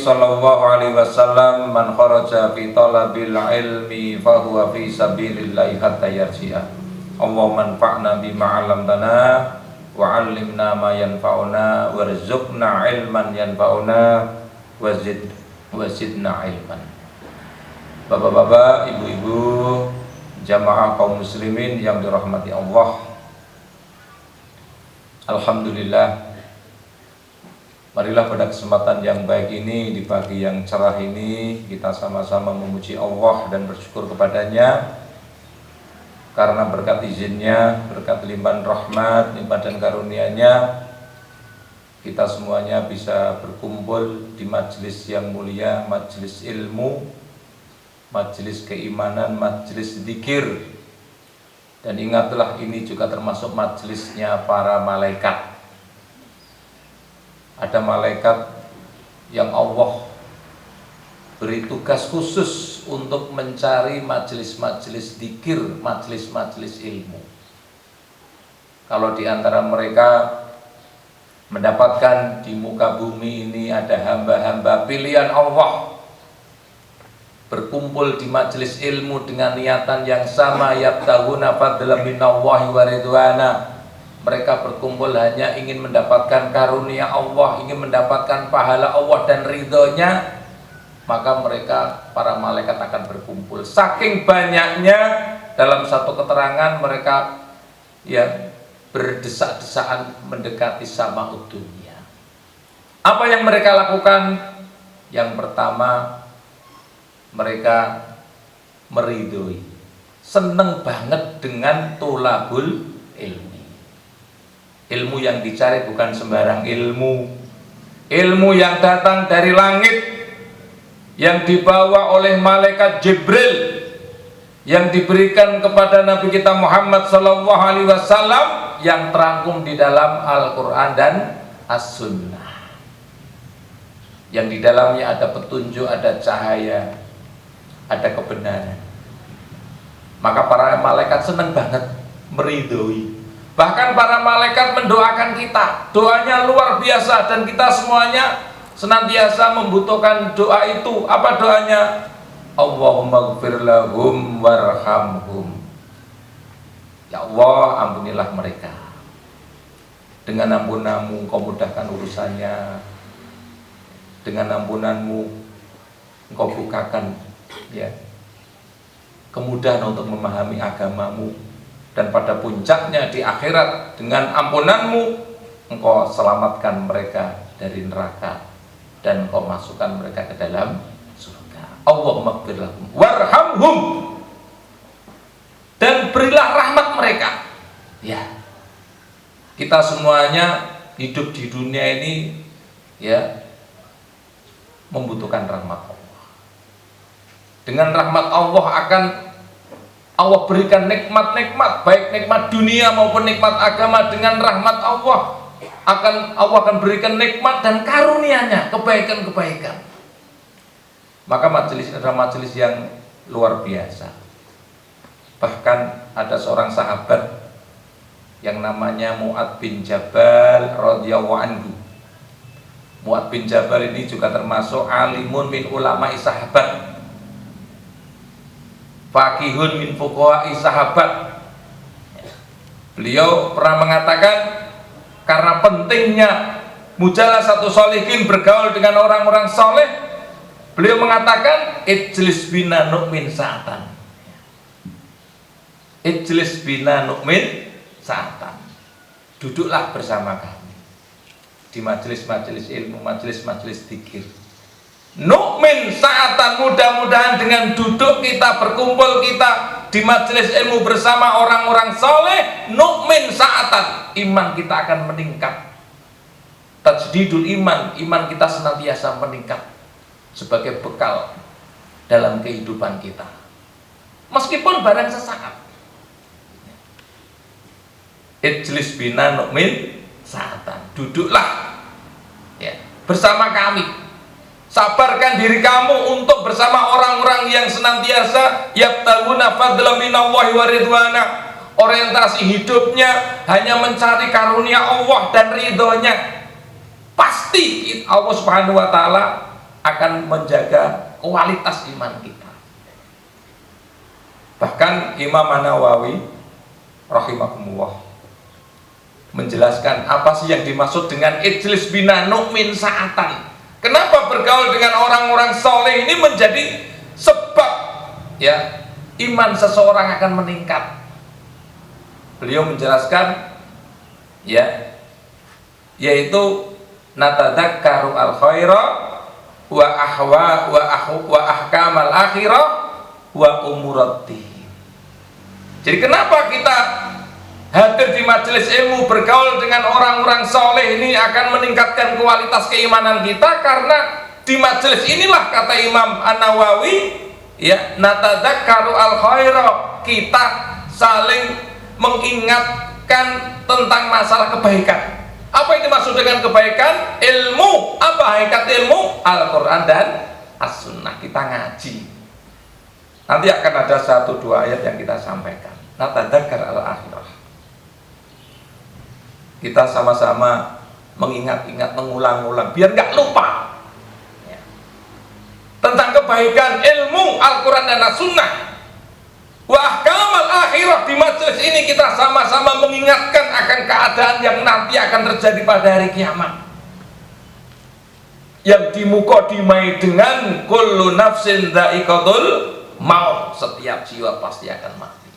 sallallahu alaihi wasallam, man kharaja fi talabil ilmi fa huwa fi sabilillahi hatta yarji'a. Allahumma anfa'na bima 'allamtana wa 'allimna ma yanfa'una warzuqna ilman yanfa'una wazidna ilman. Bapak-bapak, ibu-ibu, jamaah kaum muslimin yang dirahmati Allah, alhamdulillah, marilah pada kesempatan yang baik ini, di pagi yang cerah ini, kita sama-sama memuji Allah dan bersyukur kepadanya, karena berkat izinnya, berkat limpahan rahmat, limpahan dan karunia-Nya, kita semuanya bisa berkumpul di majelis yang mulia, majelis ilmu, majelis keimanan, majelis zikir. Dan ingatlah, ini juga termasuk majelisnya para malaikat. Ada malaikat yang Allah beri tugas khusus untuk mencari majelis-majelis zikir, majelis-majelis ilmu. Kalau di antara mereka mendapatkan di muka bumi ini ada hamba-hamba pilihan Allah berkumpul di majelis ilmu dengan niatan yang sama, yabtaghuna fadlan minallahi wa ridwana. Mereka berkumpul hanya ingin mendapatkan karunia Allah, ingin mendapatkan pahala Allah dan ridhonya, maka mereka, para malaikat akan berkumpul. Saking banyaknya, dalam satu keterangan mereka berdesak-desakan mendekati sama'ud dunia. Apa yang mereka lakukan? Yang pertama, mereka meridhoi, seneng banget dengan tolabul ilmi. Ilmu yang dicari bukan sembarang ilmu, ilmu yang datang dari langit, yang dibawa oleh malaikat Jibril, yang diberikan kepada Nabi kita Muhammad SAW, yang terangkum di dalam Al-Quran dan As-Sunnah, yang di dalamnya ada petunjuk, ada cahaya, ada kebenaran. Maka para malaikat senang banget meridhoi. Bahkan para malaikat mendoakan kita, doanya luar biasa, dan kita semuanya senantiasa membutuhkan doa itu. Apa doanya? Allahumma ighfir lahum warhamhum. Ya Allah, ampunilah mereka. Dengan ampunan-Mu Engkau mudahkan urusannya. Dengan ampunan-Mu Engkau bukakan kemudahan untuk memahami agama-Mu. Dan pada puncaknya di akhirat, dengan ampunan-Mu Engkau selamatkan mereka dari neraka dan Engkau masukkan mereka ke dalam surga. Allahumma ighfir lahum warhamhum, dan berilah rahmat mereka. Ya, kita semuanya hidup di dunia ini membutuhkan rahmat Allah. Dengan rahmat Allah Allah berikan nikmat-nikmat, baik nikmat dunia maupun nikmat agama. Dengan rahmat Allah akan berikan nikmat dan karunia-Nya, kebaikan-kebaikan. Maka majelis adalah majelis yang luar biasa. Bahkan ada seorang sahabat yang namanya Mu'adz bin Jabal radhiyallahu anhu. Mu'adz bin Jabal ini juga termasuk alimun min ulama'i sahabat, faqihun min fuqaha'i sahabat. Beliau pernah mengatakan, karena pentingnya mujalasatus sholihin, bergaul dengan orang-orang soleh, beliau mengatakan, ijlis bina nu'min sa'atan. Ijlis bina nu'min sa'atan. Duduklah bersama kami di majelis-majelis ilmu, majelis-majelis zikir. Nu'min sa'atan, mudah-mudahan dengan duduk kita, berkumpul kita di majelis ilmu bersama orang-orang soleh, nu'min sa'atan, iman kita akan meningkat. Tajdidul iman, iman kita senantiasa meningkat sebagai bekal dalam kehidupan kita, meskipun barang sesaat. Ijlis bina nu'min sa'atan, duduklah bersama kami. Sabarkan diri kamu untuk bersama orang-orang yang senantiasa yabtaghuna fadlan minallahi wa ridwana. Orientasi hidupnya hanya mencari karunia Allah dan ridhonya. Pasti Allah Subhanahu wa taala akan menjaga kualitas iman kita. Bahkan Imam An-Nawawi rahimahumullah menjelaskan apa sih yang dimaksud dengan ijlis bina nu'min sa'atan. Kenapa bergaul dengan orang-orang soleh ini menjadi sebab ya iman seseorang akan meningkat. Beliau menjelaskan ya, yaitu natadzakkaru al khaira wa ahkamal akhirah wa umuruddin. Jadi kenapa kita hadir di majelis ilmu, bergaul dengan orang-orang soleh ini akan meningkatkan kualitas keimanan kita? Karena di majelis inilah, kata Imam An-Nawawi, ya, natadzakkaru al khaira, kita saling mengingatkan tentang masalah kebaikan. Apa yang dimaksud dengan kebaikan? Ilmu. Apa hakikat ilmu? Al-Quran dan As-Sunnah. Kita ngaji. Nanti akan ada 1-2 ayat yang kita sampaikan. Natadzakkar al-akhirah. Kita sama-sama mengingat-ingat, mengulang-ulang, biar nggak lupa ya, tentang kebaikan ilmu Al-Quran dan As-Sunnah. Wa ahkamal akhirah. Di majelis ini kita sama-sama mengingatkan akan keadaan yang nanti akan terjadi pada hari kiamat, yang dimukadimai dengan kullu nafsin dha'iqatul maut. Setiap jiwa pasti akan mati.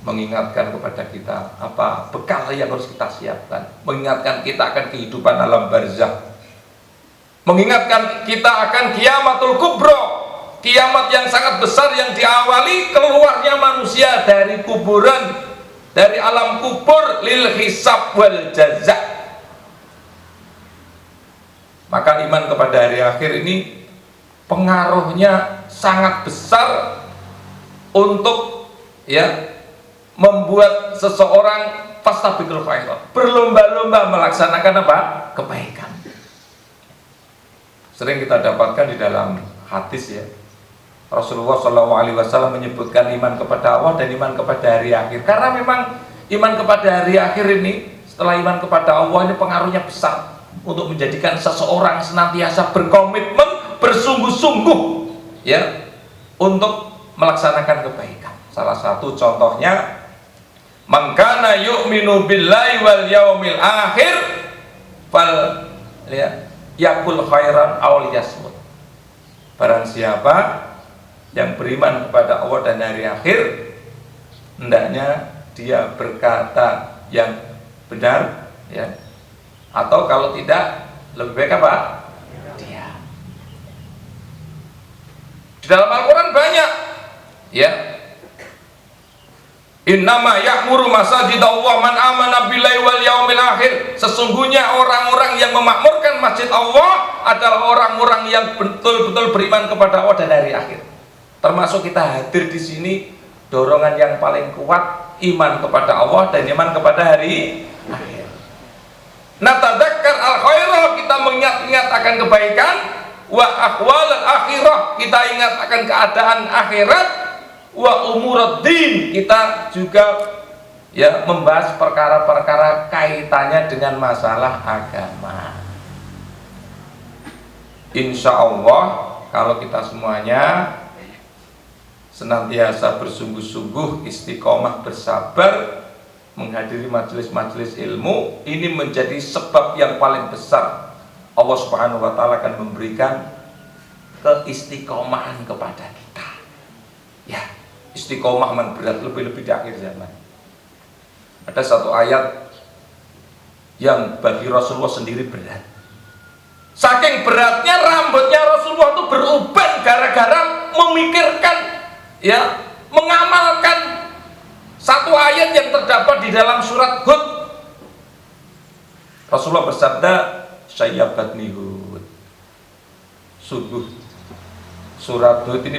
Mengingatkan kepada kita apa bekal yang harus kita siapkan, mengingatkan kita akan kehidupan alam barzakh, mengingatkan kita akan kiamatul kubra, kiamat yang sangat besar yang diawali keluarnya manusia dari kuburan, dari alam kubur, lil hisab wal jazak. Maka iman kepada hari akhir ini pengaruhnya sangat besar untuk ya membuat seseorang fastabiqul khairat, berlomba-lomba melaksanakan apa? Kebaikan. Sering kita dapatkan di dalam hadis ya, Rasulullah SAW menyebutkan iman kepada Allah dan iman kepada hari akhir. Karena memang iman kepada hari akhir ini, setelah iman kepada Allah ini pengaruhnya besar untuk menjadikan seseorang senantiasa berkomitmen, bersungguh-sungguh ya untuk melaksanakan kebaikan. Salah satu contohnya, man kana yu'minu billahi wal yaumil akhir fal ya yakul khairan aw liyasmut. Barang siapa yang beriman kepada Allah dan hari akhir, hendaknya dia berkata yang benar ya, atau kalau tidak lebih baik apa? Dia. Di dalam Al-Quran banyak ya, innama ya'muru masajidallah man amana billahi wal yaumil akhir. Sesungguhnya orang-orang yang memakmurkan masjid Allah adalah orang-orang yang betul-betul beriman kepada Allah dan hari akhir. Termasuk kita hadir di sini, dorongan yang paling kuat iman kepada Allah dan iman kepada hari akhir. Natadzakkar al khairah, kita mengingat-ingat akan kebaikan, wa ahwal al akhirah, kita ingat akan keadaan akhirat, wa umuruddin, kita juga ya membahas perkara-perkara kaitannya dengan masalah agama. Insya Allah kalau kita semuanya senantiasa bersungguh-sungguh, istiqomah, bersabar menghadiri majelis-majelis ilmu, ini menjadi sebab yang paling besar Allah Subhanahu wa taala akan memberikan keistiqomahan kepada kita. Ya, istiqomah man berat, lebih-lebih di akhir zaman. Ada satu ayat yang bagi Rasulullah sendiri berat. Saking beratnya rambutnya Rasulullah itu beruban gara-gara memikirkan ya, mengamalkan satu ayat yang terdapat di dalam surat Hud. Rasulullah bersabda, sayyabatni Hud. Sungguh surat Hud ini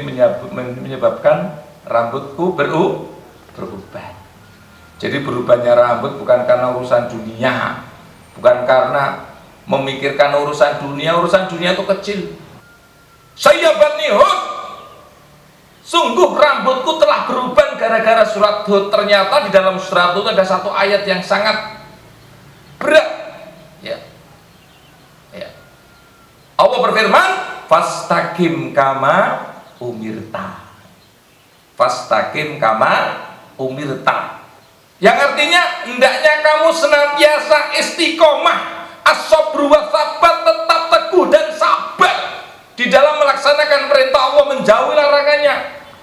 menyebabkan rambutku beruban. Jadi berubahnya rambut bukan karena urusan dunia, bukan karena memikirkan urusan dunia itu kecil. Sayyabatni Hud, sungguh rambutku telah berubah gara-gara surat Hud. Ternyata di dalam surat Hud ada satu ayat yang sangat berat ya. Ya. Allah berfirman, fastaqim kama umirta. Fastaqim kama umirta. Yang artinya hendaknya kamu senantiasa istiqomah, as-sabru wa sabat, tetap teguh dan sabar di dalam melaksanakan perintah Allah, menjauhi larangannya,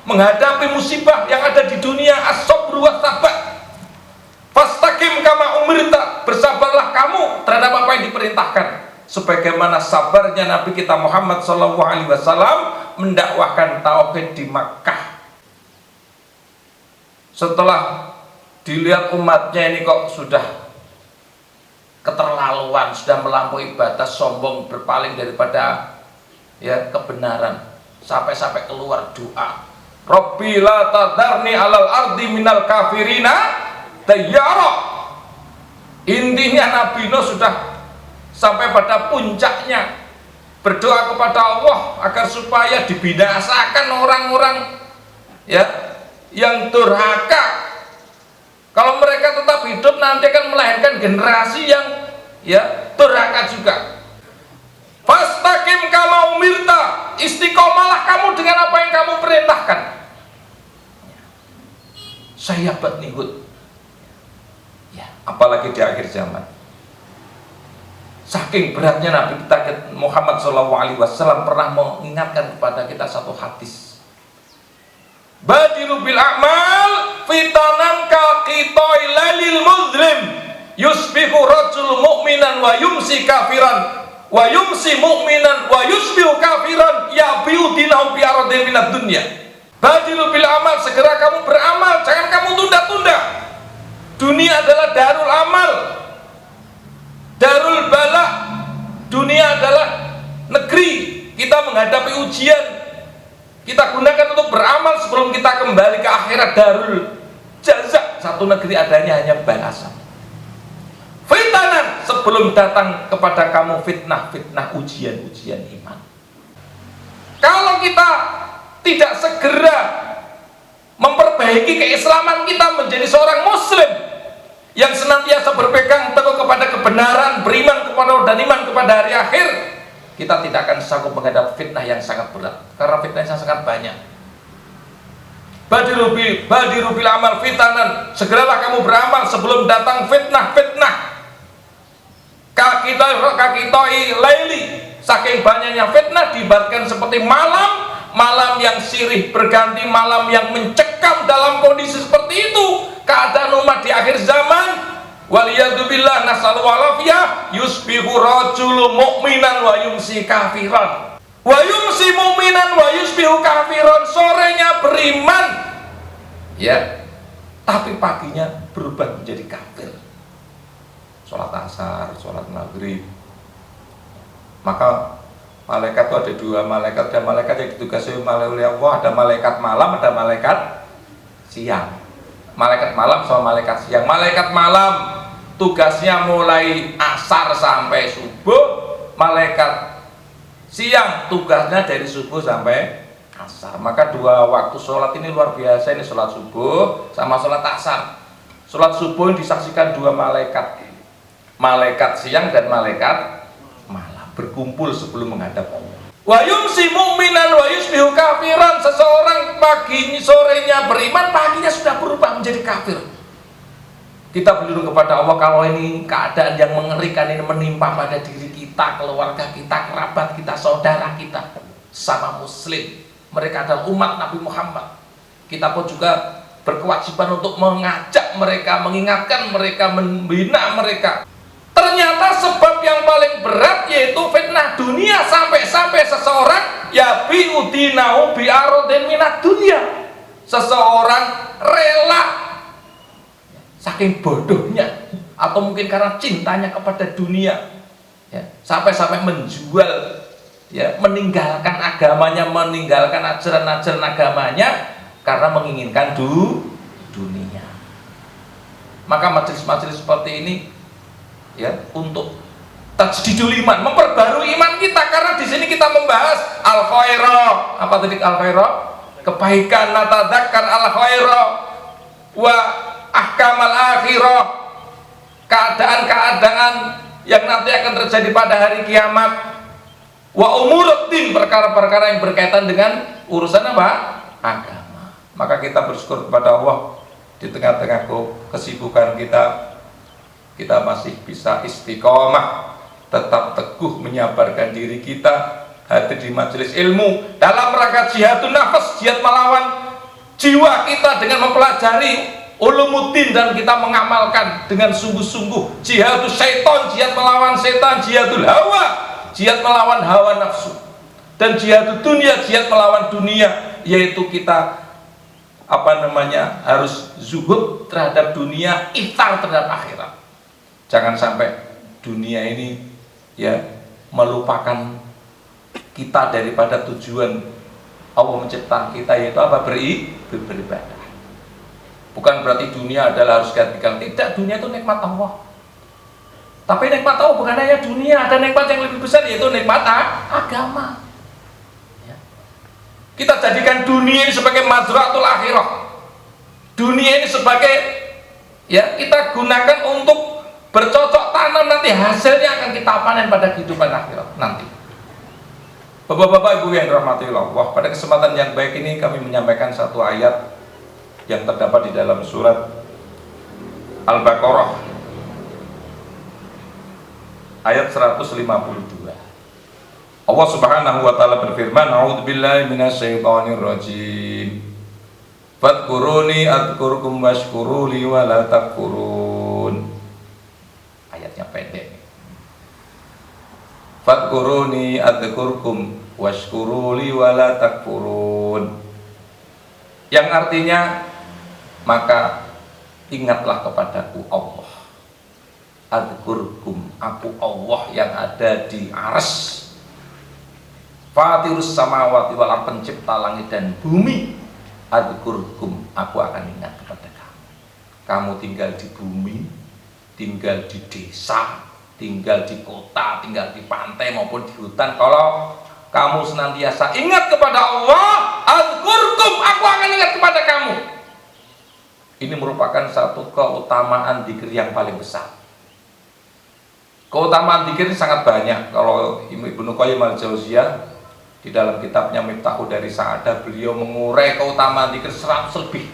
menghadapi musibah yang ada di dunia. As-sabru wa sabat. Fastaqim kama umirta, bersabarlah kamu terhadap apa yang diperintahkan, sebagaimana sabarnya Nabi kita Muhammad SAW mendakwahkan tauhid di Makkah. Setelah dilihat umatnya ini kok sudah keterlaluan, sudah melampaui batas, sombong, berpaling daripada kebenaran, sampai keluar doa, Rabbi la tadarni alal ardi minal kafirina tayyara. Intinya Nabi Nuh sudah sampai pada puncaknya, berdoa kepada Allah agar supaya dibinasakan orang-orang yang durhaka. Kalau mereka tetap hidup nanti akan melahirkan generasi yang durhaka juga. Fastaqim kama umirta, istiqomahlah kamu dengan apa yang kamu perintahkan. Sahabat Nuh, apalagi di akhir zaman, saking beratnya Nabi kita Muhammad SAW pernah mengingatkan kepada kita satu hadis, badiru bil a'mal fitanan ka qita'il lailil muzlim yusbihu rajul mu'minan wa yumsi kafiran wa yumsi mu'minan wa yusbihu kafiran yabiu dinahu bi aradin minad dunya. Badiru bil amal, segera kamu beramal, jangan kamu tunda-tunda. Dunia adalah darul amal, darul bala. Dunia adalah negeri kita menghadapi ujian, kita gunakan untuk beramal sebelum kita kembali ke akhirat, darul jaza. Satu negeri adanya hanya balasan. Fitanan, sebelum datang kepada kamu fitnah-fitnah, ujian-ujian iman. Kalau kita tidak segera memperbaiki keislaman kita menjadi seorang muslim yang senantiasa berpegang teguh kepada kebenaran, beriman kepada Allah dan iman kepada hari akhir, kita tidak akan sanggup menghadapi fitnah yang sangat berat, karena fitnah yang sangat banyak. Badiru bil amal fitanan, segeralah kamu beramal sebelum datang fitnah-fitnah. Kakitoi laili, saking banyaknya fitnah diibaratkan seperti malam yang sirih berganti malam yang mencekam. Dalam kondisi seperti itu keadaan umat di akhir zaman, waliyadzubillah nasallu alafiyah, yusbihu rajulu mu'minan wa yumsi kafiran wa yumsi mu'minan wa yusbihu kafiran. Sorenya beriman tapi paginya berubah menjadi kafir. Sholat asar, sholat maghrib. Maka malaikat itu ada dua malaikat. Ada malaikat yang ditugasi oleh Allah, ada malaikat malam, ada malaikat siang. Malaikat malam sama malaikat siang. Malaikat malam tugasnya mulai asar sampai subuh. Malaikat siang tugasnya dari subuh sampai asar. Maka dua waktu sholat ini luar biasa. Ini sholat subuh sama sholat asar. Sholat subuh disaksikan dua malaikat, malaikat siang dan malaikat malam, berkumpul sebelum menghadap Allah. Wa yumsi mu'minan wa yusbihu kafiran. Seseorang paginya sorenya beriman, paginya sudah berubah menjadi kafir. Kita berlindung kepada Allah kalau ini keadaan yang mengerikan ini menimpa pada diri kita, keluarga kita, kerabat kita, saudara kita, sama muslim. Mereka adalah umat Nabi Muhammad. Kita pun juga berkewajiban untuk mengajak mereka, mengingatkan mereka, membina mereka. Ternyata sebab yang paling berat yaitu fitnah dunia, sampai seseorang bi'udinahu bi'aradin minad dunya. Seseorang rela, saking bodohnya atau mungkin karena cintanya kepada dunia, sampai menjual, meninggalkan agamanya, meninggalkan ajaran-ajaran agamanya karena menginginkan dunia. Maka majelis-majelis seperti ini untuk tajdidul iman, memperbarui iman kita, karena di sini kita membahas al khairah. Apa tadi al khairah? Kebaikan, natadzakar al khairah wa ahkamal akhirah, keadaan-keadaan yang nanti akan terjadi pada hari kiamat. wa umuruddin, perkara-perkara yang berkaitan dengan urusan apa? Agama. Maka kita bersyukur kepada Allah, di tengah-tengah kesibukan kita masih bisa istiqomah, tetap teguh menyabarkan diri kita, hadir di majelis ilmu dalam rangka jihadun nafas, jihad melawan jiwa kita dengan mempelajari ulumuddin, dan kita mengamalkan dengan sungguh-sungguh jihadus syaitan, jihad melawan setan, jihadul hawa, jihad melawan hawa nafsu, dan jihadul dunia, jihad melawan dunia, yaitu kita harus zuhud terhadap dunia, ithar terhadap akhirat. Jangan sampai dunia ini ya melupakan kita daripada tujuan Allah menciptakan kita, yaitu apa? Beribadah. Bukan berarti dunia adalah harus gantikan, tidak. Dunia itu nikmat Allah, tapi nikmat Allah bukan hanya dunia, ada nikmat yang lebih besar, yaitu nikmat agama. Kita jadikan dunia ini sebagai mazratul akhirah. Dunia ini sebagai kita gunakan untuk bercocok tanam, nanti hasilnya akan kita panen pada kehidupan akhirat nanti. Bapak-bapak, ibu yang dirahmati Allah, pada kesempatan yang baik ini kami menyampaikan satu ayat yang terdapat di dalam surat Al-Baqarah ayat 152. Allah Subhanahu wa taala berfirman, a'udzubillahi minasyaitonir rajim. Fadhkuruni adhkurkum washkuruli wa la takfurun. Ayatnya pendek. Fadhkuruni adhkurkum washkuruli wa la takfurun. Yang artinya, maka ingatlah kepadaku Allah. Adhkurkum, aku Allah yang ada di arsy, Fatirus samawati wal ardh, pencipta langit dan bumi. Adhkurkum, aku akan ingat kepada kamu. Kamu tinggal di bumi, tinggal di desa, tinggal di kota, tinggal di pantai maupun di hutan. Kalau kamu senantiasa ingat kepada Allah, adhkurkum, aku akan ingat kepada kamu. Ini merupakan satu keutamaan dzikir yang paling besar. Keutamaan dzikir ini sangat banyak. Kalau Ibnu Qayyim al-Jauziyah di dalam kitabnya Miftahu dari Sa'adah, beliau mengurai keutamaan dzikir 100 lebih.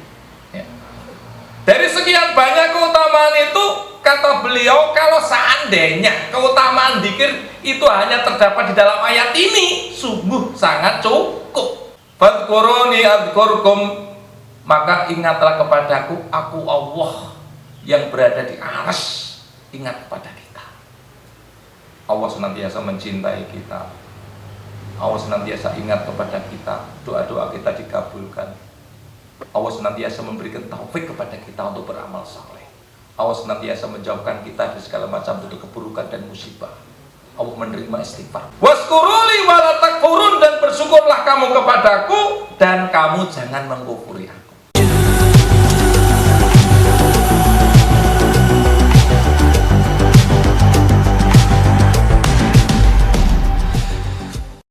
Dari sekian banyak keutamaan itu, kata beliau, kalau seandainya keutamaan dzikir itu hanya terdapat di dalam ayat ini, sungguh sangat cukup. Fadhkuruni adhkurkum, maka ingatlah kepadaku, aku Allah yang berada di arsy, ingat kepada kita. Allah senantiasa mencintai kita, Allah senantiasa ingat kepada kita, doa-doa kita dikabulkan. Allah senantiasa memberikan taufik kepada kita untuk beramal saleh. Allah senantiasa menjauhkan kita dari segala macam bentuk keburukan dan musibah. Allah menerima istighfar. Waskuruli wala takfurun, dan bersyukurlah kamu kepadaku dan kamu jangan mengkufuri aku.